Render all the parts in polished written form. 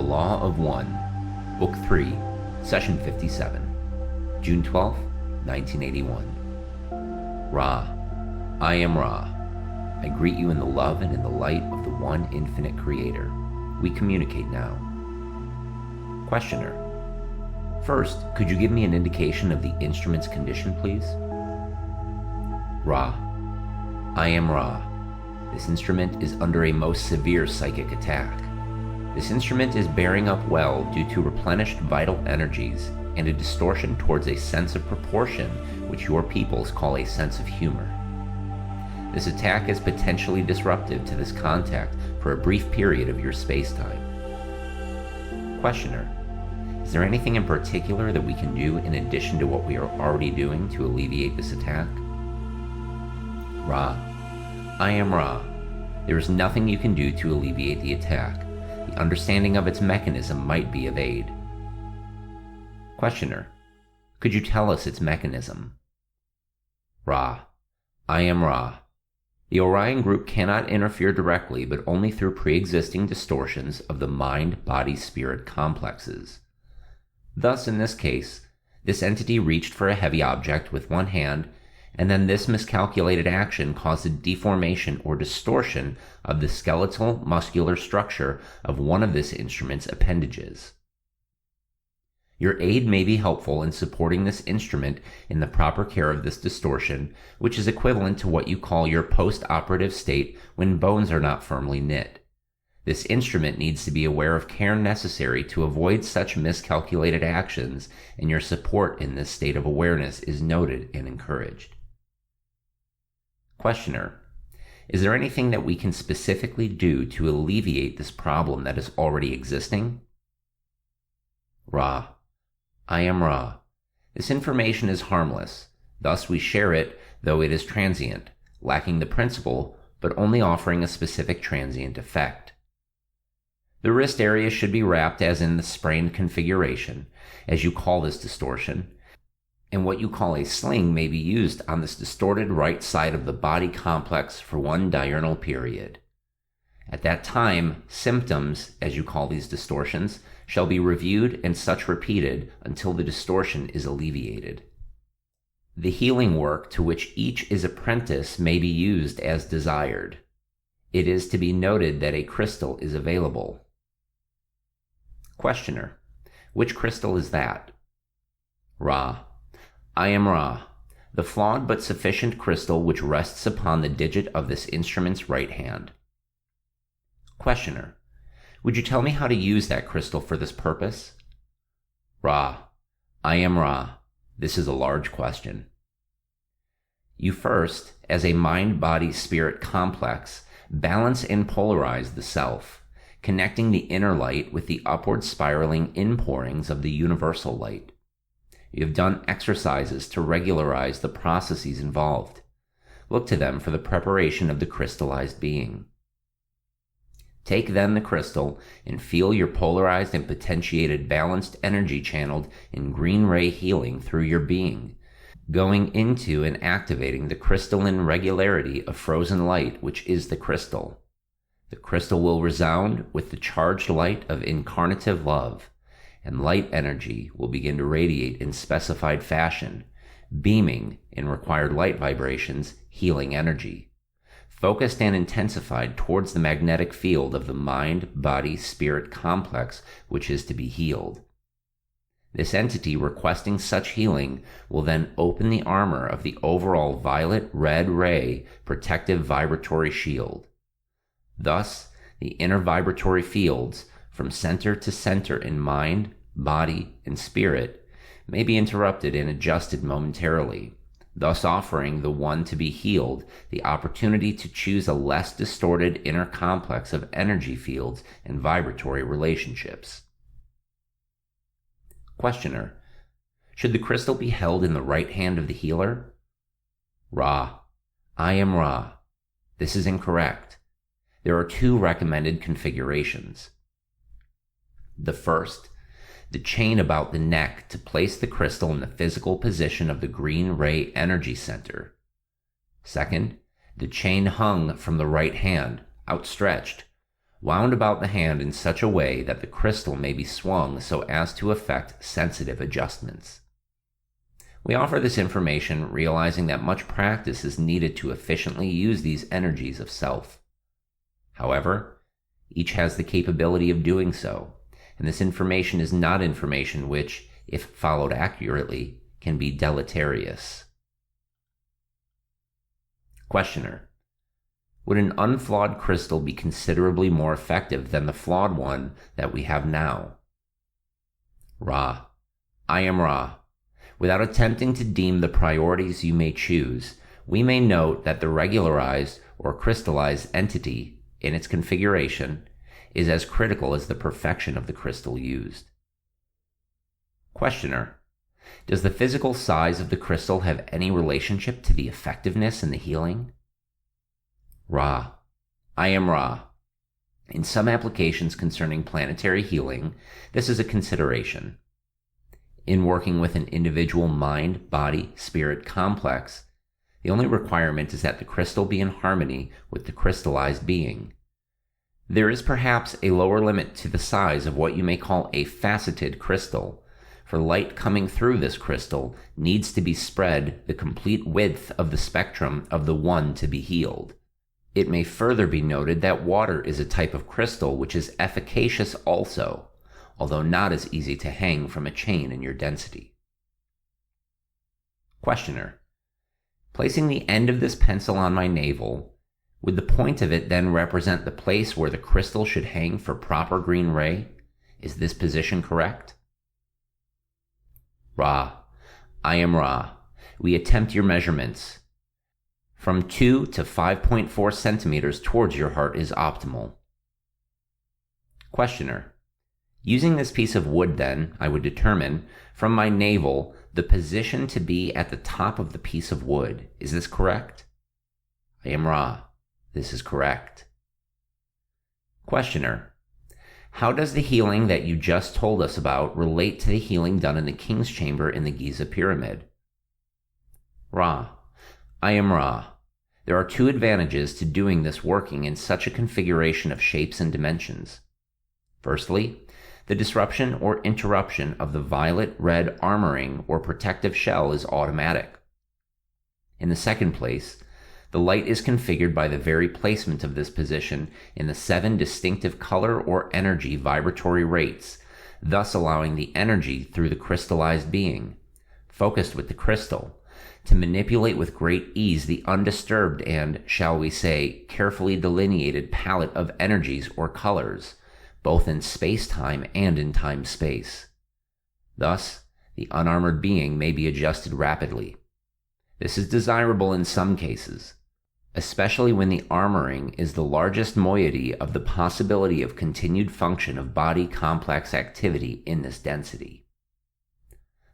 The Law of One, Book 3, Session 57, June 12, 1981. Ra, I am Ra. I greet you in the love and in the light of the one infinite creator. We communicate now. Questioner. First, could you give me an indication of the instrument's condition, please? Ra, I am Ra. This instrument is under a most severe psychic attack. This instrument is bearing up well due to replenished vital energies and a distortion towards a sense of proportion which your peoples call a sense of humor. This attack is potentially disruptive to this contact for a brief period of your space-time. Questioner. Is there anything in particular that we can do in addition to what we are already doing to alleviate this attack? Ra, I am Ra. There is nothing you can do to alleviate the attack. The understanding of its mechanism might be of aid. Questioner. Could you tell us its mechanism? Ra, I am Ra. The Orion group cannot interfere directly, but only through pre-existing distortions of the mind-body-spirit complexes. Thus, in this case, this entity reached for a heavy object with one hand, and then this miscalculated action caused a deformation or distortion of the skeletal muscular structure of one of this instrument's appendages. Your aid may be helpful in supporting this instrument in the proper care of this distortion, which is equivalent to what you call your post-operative state when bones are not firmly knit. This instrument needs to be aware of care necessary to avoid such miscalculated actions, and your support in this state of awareness is noted and encouraged. Questioner. Is there anything that we can specifically do to alleviate this problem that is already existing? Ra, I am Ra. This information is harmless, thus we share it, though it is transient, lacking the principle, but only offering a specific transient effect. The wrist area should be wrapped as in the sprained configuration, as you call this distortion, and what you call a sling may be used on this distorted right side of the body complex for one diurnal period. At that time, symptoms, as you call these distortions, shall be reviewed and such repeated until the distortion is alleviated. The healing work to which each is apprentice may be used as desired. It is to be noted that a crystal is available. Questioner. Which crystal is that? Ra, I am Ra, the flawed but sufficient crystal which rests upon the digit of this instrument's right hand. Questioner. Would you tell me how to use that crystal for this purpose? Ra, I am Ra. This is a large question. You first, as a mind-body-spirit complex, balance and polarize the self, connecting the inner light with the upward spiraling inpourings of the universal light. You have done exercises to regularize the processes involved. Look to them for the preparation of the crystallized being. Take then the crystal and feel your polarized and potentiated balanced energy channeled in green ray healing through your being, going into and activating the crystalline regularity of frozen light which is the crystal. The crystal will resound with the charged light of incarnative love, and light energy will begin to radiate in specified fashion, beaming in required light vibrations, healing energy, focused and intensified towards the magnetic field of the mind-body-spirit complex which is to be healed. This entity requesting such healing will then open the armor of the overall violet-red ray protective vibratory shield. Thus, the inner vibratory fields, from center to center in mind, body, and spirit, may be interrupted and adjusted momentarily, thus offering the one to be healed the opportunity to choose a less distorted inner complex of energy fields and vibratory relationships. Questioner. Should the crystal be held in the right hand of the healer? Ra, I am Ra. This is incorrect. There are two recommended configurations. The first, the chain about the neck to place the crystal in the physical position of the green ray energy center. Second, the chain hung from the right hand, outstretched, wound about the hand in such a way that the crystal may be swung so as to effect sensitive adjustments. We offer this information realizing that much practice is needed to efficiently use these energies of self. However, each has the capability of doing so, and this information is not information which, if followed accurately, can be deleterious. Questioner: would an unflawed crystal be considerably more effective than the flawed one that we have now? Ra: I am Ra. Without attempting to deem the priorities you may choose, we may note that the regularized or crystallized entity, in its configuration, is as critical as the perfection of the crystal used. Questioner: does the physical size of the crystal have any relationship to the effectiveness in the healing? Ra: I am Ra. In some applications concerning planetary healing, this is a consideration. In working with an individual mind, body, spirit complex, the only requirement is that the crystal be in harmony with the crystallized being. There is perhaps a lower limit to the size of what you may call a faceted crystal, for light coming through this crystal needs to be spread the complete width of the spectrum of the one to be healed. It may further be noted that water is a type of crystal which is efficacious also, although not as easy to hang from a chain in your density. Questioner: placing the end of this pencil on my navel, would the point of it then represent the place where the crystal should hang for proper green ray? Is this position correct? Ra: I am Ra. We attempt your measurements. From 2 to 5.4 centimeters towards your heart is optimal. Questioner: using this piece of wood then, I would determine, from my navel, the position to be at the top of the piece of wood. Is this correct? I am Ra. This is correct. Questioner: how does the healing that you just told us about relate to the healing done in the King's Chamber in the Giza Pyramid? Ra: I am Ra. There are two advantages to doing this working in such a configuration of shapes and dimensions. Firstly, the disruption or interruption of the violet-red armoring or protective shell is automatic. In the second place, the light is configured by the very placement of this position in the 7 distinctive color or energy vibratory rates, thus allowing the energy through the crystallized being, focused with the crystal, to manipulate with great ease the undisturbed and, shall we say, carefully delineated palette of energies or colors, both in space-time and in time-space. Thus, the unarmored being may be adjusted rapidly. This is desirable in some cases, especially when the armoring is the largest moiety of the possibility of continued function of body complex activity in this density.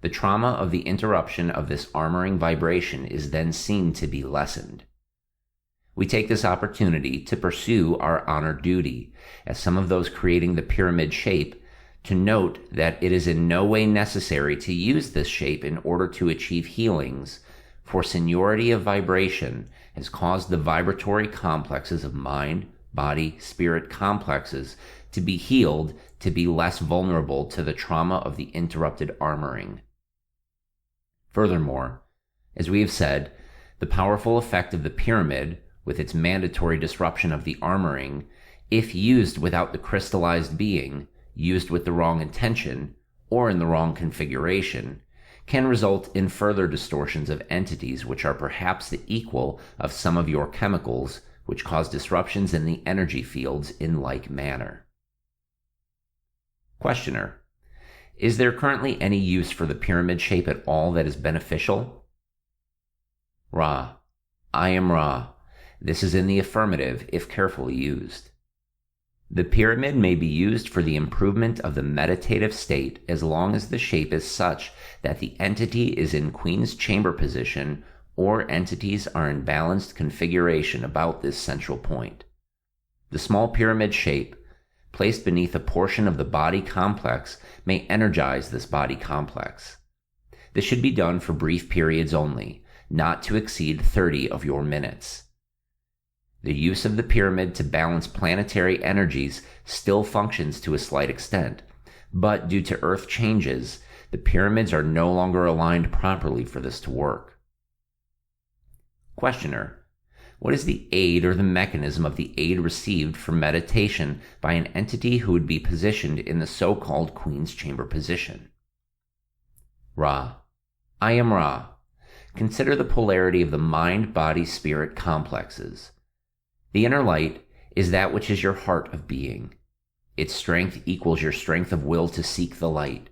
The trauma of the interruption of this armoring vibration is then seen to be lessened. We take this opportunity to pursue our honored duty, as some of those creating the pyramid shape, to note that it is in no way necessary to use this shape in order to achieve healings, for seniority of vibration has caused the vibratory complexes of mind, body, spirit complexes to be healed to be less vulnerable to the trauma of the interrupted armoring. Furthermore, as we have said, the powerful effect of the pyramid, with its mandatory disruption of the armoring, if used without the crystallized being, used with the wrong intention, or in the wrong configuration, can result in further distortions of entities which are perhaps the equal of some of your chemicals, which cause disruptions in the energy fields in like manner. Questioner: is there currently any use for the pyramid shape at all that is beneficial? Ra: I am Ra. This is in the affirmative if carefully used. The pyramid may be used for the improvement of the meditative state as long as the shape is such that the entity is in Queen's Chamber position or entities are in balanced configuration about this central point. The small pyramid shape, placed beneath a portion of the body complex, may energize this body complex. This should be done for brief periods only, not to exceed 30 of your minutes. The use of the pyramid to balance planetary energies still functions to a slight extent, but due to Earth changes, the pyramids are no longer aligned properly for this to work. Questioner: what is the aid or the mechanism of the aid received for meditation by an entity who would be positioned in the so-called Queen's Chamber position? Ra: I am Ra. Consider the polarity of the mind-body-spirit complexes. The inner light is that which is your heart of being. Its strength equals your strength of will to seek the light.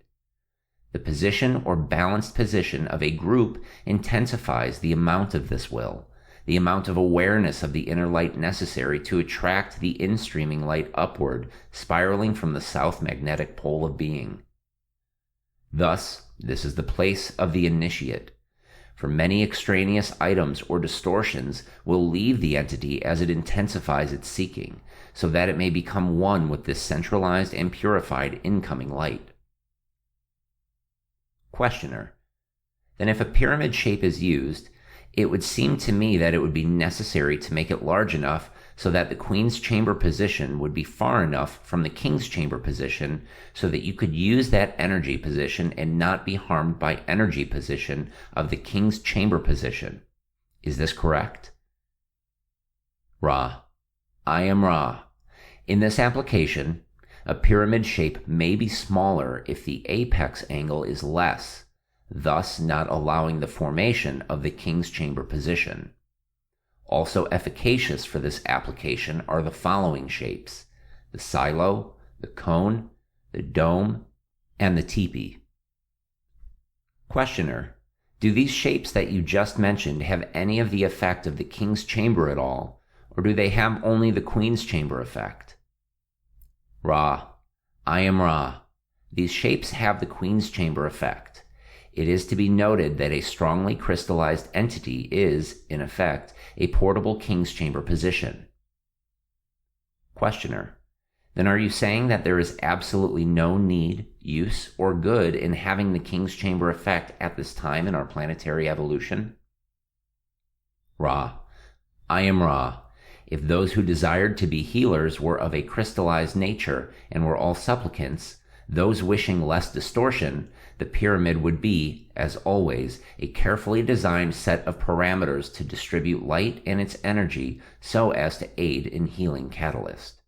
The position or balanced position of a group intensifies the amount of this will, the amount of awareness of the inner light necessary to attract the in-streaming light upward, spiraling from the south magnetic pole of being. Thus, this is the place of the initiate. For many extraneous items or distortions will leave the entity as it intensifies its seeking, so that it may become one with this centralized and purified incoming light. Questioner: then if a pyramid shape is used, it would seem to me that it would be necessary to make it large enough so that the Queen's Chamber position would be far enough from the King's Chamber position so that you could use that energy position and not be harmed by energy position of the King's Chamber position. Is this correct? Ra: I am Ra. In this application, a pyramid shape may be smaller if the apex angle is less, thus not allowing the formation of the King's Chamber position. Also efficacious for this application are the following shapes: the silo, the cone, the dome, and the teepee. Questioner: do these shapes that you just mentioned have any of the effect of the King's Chamber at all, or do they have only the Queen's Chamber effect? Ra: I am Ra. These shapes have the Queen's Chamber effect. It is to be noted that a strongly crystallized entity is, in effect, a portable King's Chamber position. Questioner: then are you saying that there is absolutely no need, use, or good in having the King's Chamber effect at this time in our planetary evolution? Ra: I am Ra. If those who desired to be healers were of a crystallized nature and were all supplicants, those wishing less distortion, the pyramid would be, as always, a carefully designed set of parameters to distribute light and its energy so as to aid in healing catalyst.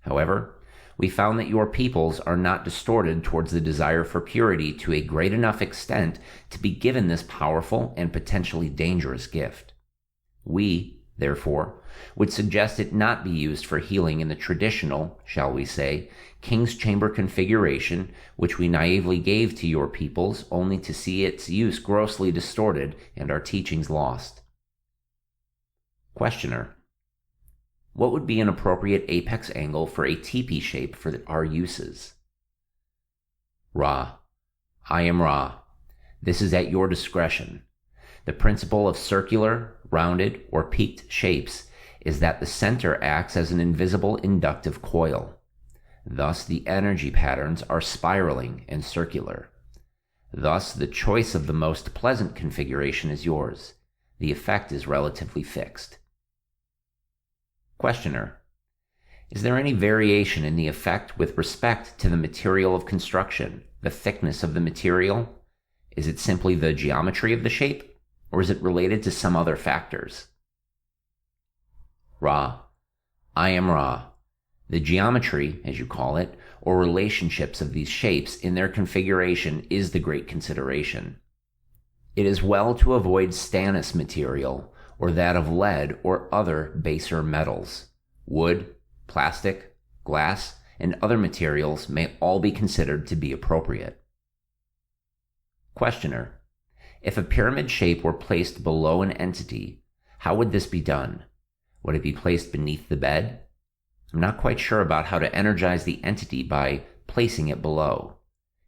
However, we found that your peoples are not distorted towards the desire for purity to a great enough extent to be given this powerful and potentially dangerous gift. We, therefore, would suggest it not be used for healing in the traditional, shall we say, King's Chamber configuration, which we naively gave to your peoples only to see its use grossly distorted and our teachings lost. Questioner: what would be an appropriate apex angle for a teepee shape for our uses? Ra: I am Ra. This is at your discretion. The principle of circular, rounded, or peaked shapes is that the center acts as an invisible inductive coil. Thus, the energy patterns are spiraling and circular. Thus, the choice of the most pleasant configuration is yours. The effect is relatively fixed. Questioner: is there any variation in the effect with respect to the material of construction, the thickness of the material? Is it simply the geometry of the shape, or is it related to some other factors? Ra: I am Ra. The geometry, as you call it, or relationships of these shapes in their configuration is the great consideration. It is well to avoid stannous material, or that of lead or other baser metals. Wood, plastic, glass, and other materials may all be considered to be appropriate. Questioner: if a pyramid shape were placed below an entity, how would this be done? Would it be placed beneath the bed? I'm not quite sure about how to energize the entity by placing it below.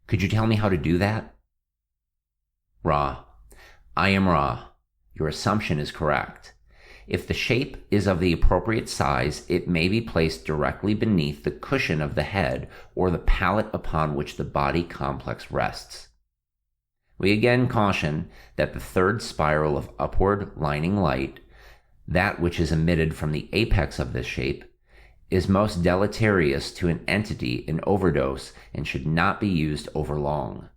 Could you tell me how to do that? Ra: I am Ra. Your assumption is correct. If the shape is of the appropriate size, it may be placed directly beneath the cushion of the head or the pallet upon which the body complex rests. We again caution that the third spiral of upward lining light, That which is emitted from the apex of this shape is most deleterious to an entity in overdose and should not be used overlong.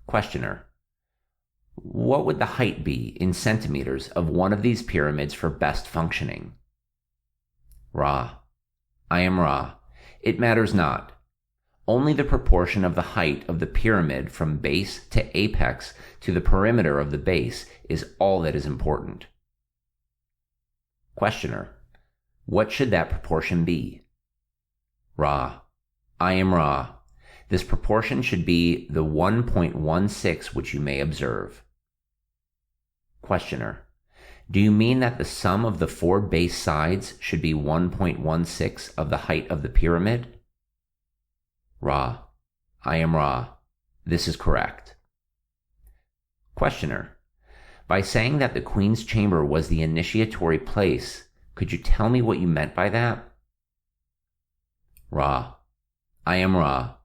Questioner: what would the height be in centimeters of one of these pyramids for best functioning? Ra: I am Ra. It matters not. Only the proportion of the height of the pyramid from base to apex to the perimeter of the base is all that is important. Questioner: what should that proportion be? Ra: I am Ra. This proportion should be the 1.16 which you may observe. Questioner: do you mean that the sum of the 4 base sides should be 1.16 of the height of the pyramid? Ra: I am Ra. This is correct. Questioner: by saying that the Queen's Chamber was the initiatory place, could you tell me what you meant by that? Ra: I am Ra.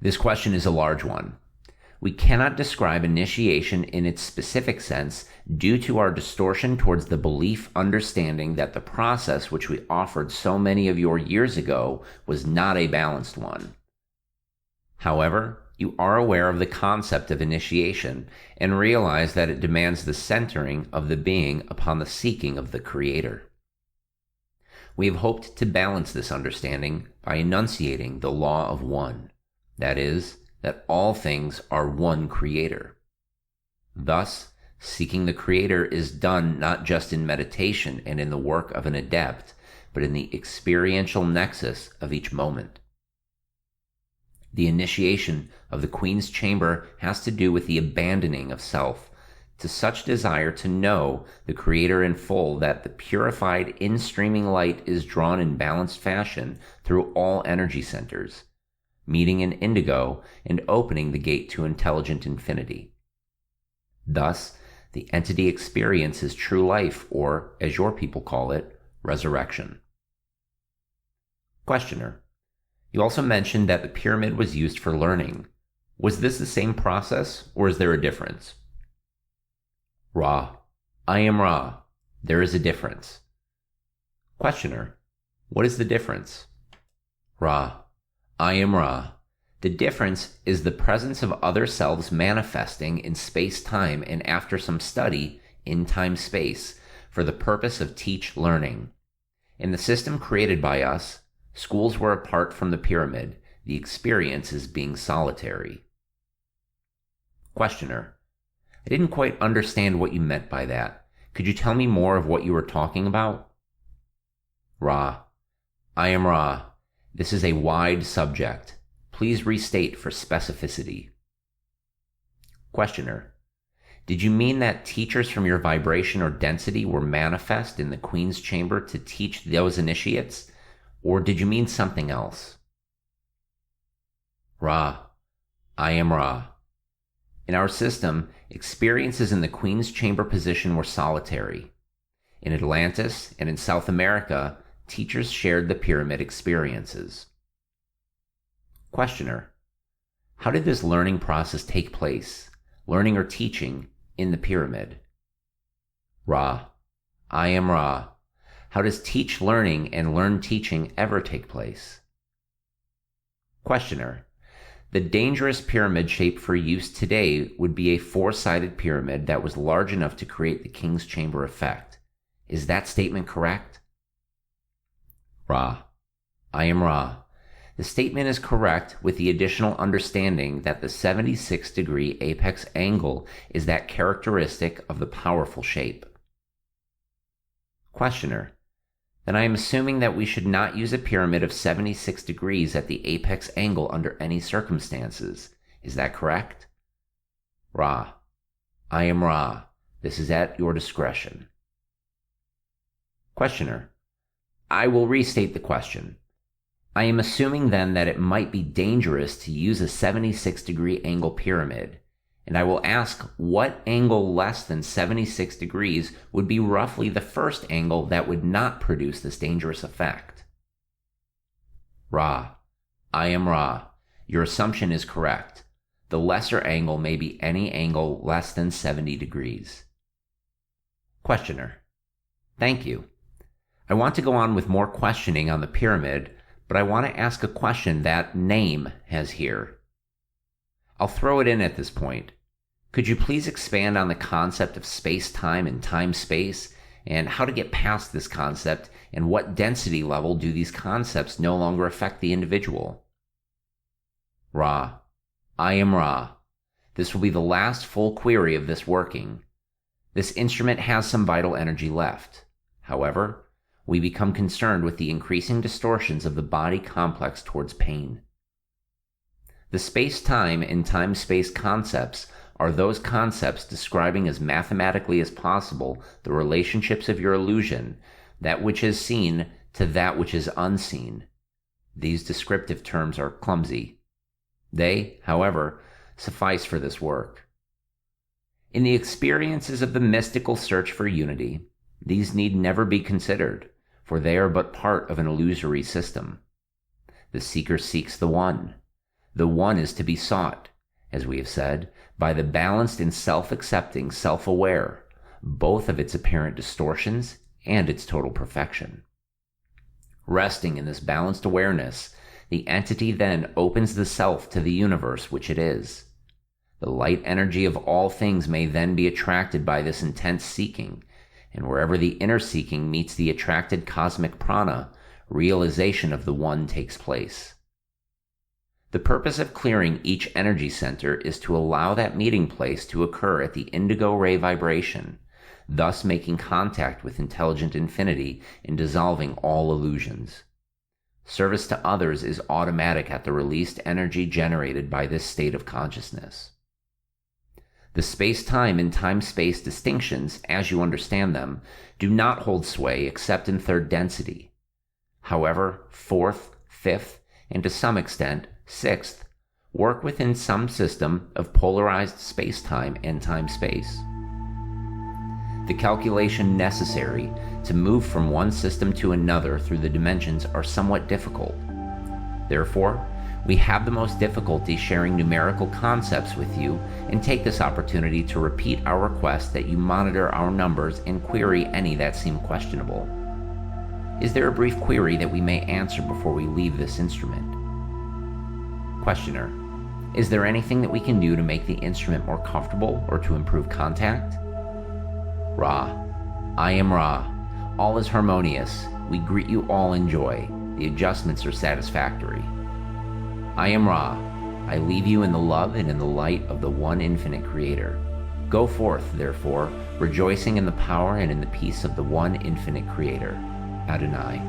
This question is a large one. We cannot describe initiation in its specific sense due to our distortion towards the belief understanding that the process which we offered so many of your years ago was not a balanced one. However, you are aware of the concept of initiation and realize that it demands the centering of the being upon the seeking of the Creator. We have hoped to balance this understanding by enunciating the law of one, that is, that all things are one Creator. Thus, seeking the Creator is done not just in meditation and in the work of an adept, but in the experiential nexus of each moment. The initiation of the Queen's Chamber has to do with the abandoning of self to such desire to know the Creator in full that the purified in-streaming light is drawn in balanced fashion through all energy centers, meeting in indigo and opening the gate to intelligent infinity. Thus, the entity experiences true life, or, as your people call it, resurrection. Questioner: you also mentioned that the pyramid was used for learning. Was this the same process, or is there a difference? Ra: I am Ra. There is a difference. Questioner: what is the difference? Ra: I am Ra. The difference is the presence of other selves manifesting in space-time and after some study in time-space for the purpose of learning. In the system created by us, schools were apart from the pyramid, the experience is being solitary. Questioner: I didn't quite understand what you meant by that. Could you tell me more of what you were talking about? Ra: I am Ra. This is a wide subject. Please restate for specificity. Questioner: did you mean that teachers from your vibration or density were manifest in the Queen's Chamber to teach those initiates, or did you mean something else? Ra: I am Ra. In our system, experiences in the Queen's Chamber position were solitary. In Atlantis and in South America, teachers shared the pyramid experiences. Questioner: how did this learning process take place, learning or teaching, in the pyramid? Ra: I am Ra. How does teach learning and learn teaching ever take place? Questioner: the dangerous pyramid shape for use today would be a 4-sided pyramid that was large enough to create the King's Chamber effect. Is that statement correct? Ra: I am Ra. The statement is correct with the additional understanding that the 76-degree apex angle is that characteristic of the powerful shape. Questioner: then I am assuming that we should not use a pyramid of 76 degrees at the apex angle under any circumstances. Is that correct? Ra: I am Ra. This is at your discretion. Questioner: I will restate the question. I am assuming then that it might be dangerous to use a 76-degree angle pyramid, and I will ask what angle less than 76 degrees would be roughly the first angle that would not produce this dangerous effect. Ra: I am Ra. Your assumption is correct. The lesser angle may be any angle less than 70 degrees. Questioner: Thank you. I want to go on with more questioning on the pyramid, but I want to ask a question that name has here. I'll throw it in at this point. Could you please expand on the concept of space-time and time-space, and how to get past this concept, and what density level do these concepts no longer affect the individual? Ra. I am Ra. This will be the last full query of this working. This instrument has some vital energy left. However, we become concerned with the increasing distortions of the body complex towards pain. The space-time and time-space concepts are those concepts describing as mathematically as possible the relationships of your illusion, that which is seen to that which is unseen. These descriptive terms are clumsy. They, however, suffice for this work. In the experiences of the mystical search for unity, these need never be considered, for they are but part of an illusory system. The seeker seeks the one. The one is to be sought, as we have said, by the balanced and self-accepting self-aware, both of its apparent distortions and its total perfection. Resting in this balanced awareness, the entity then opens the self to the universe which it is. The light energy of all things may then be attracted by this intense seeking, and wherever the inner seeking meets the attracted cosmic prana, realization of the one takes place. The purpose of clearing each energy center is to allow that meeting place to occur at the indigo ray vibration, thus making contact with intelligent infinity and dissolving all illusions. Service to others is automatic at the released energy generated by this state of consciousness. The space-time and time-space distinctions, as you understand them, do not hold sway except in third density. However, fourth, fifth, and to some extent, sixth, work within some system of polarized space-time and time-space. The calculation necessary to move from one system to another through the dimensions are somewhat difficult. Therefore, we have the most difficulty sharing numerical concepts with you and take this opportunity to repeat our request that you monitor our numbers and query any that seem questionable. Is there a brief query that we may answer before we leave this instrument? Questioner: is there anything that we can do to make the instrument more comfortable or to improve contact? Ra. I am Ra. All is harmonious. We greet you all in joy. The adjustments are satisfactory. I am Ra. I leave you in the love and in the light of the one infinite Creator. Go forth, therefore, rejoicing in the power and in the peace of the one infinite Creator. Adonai.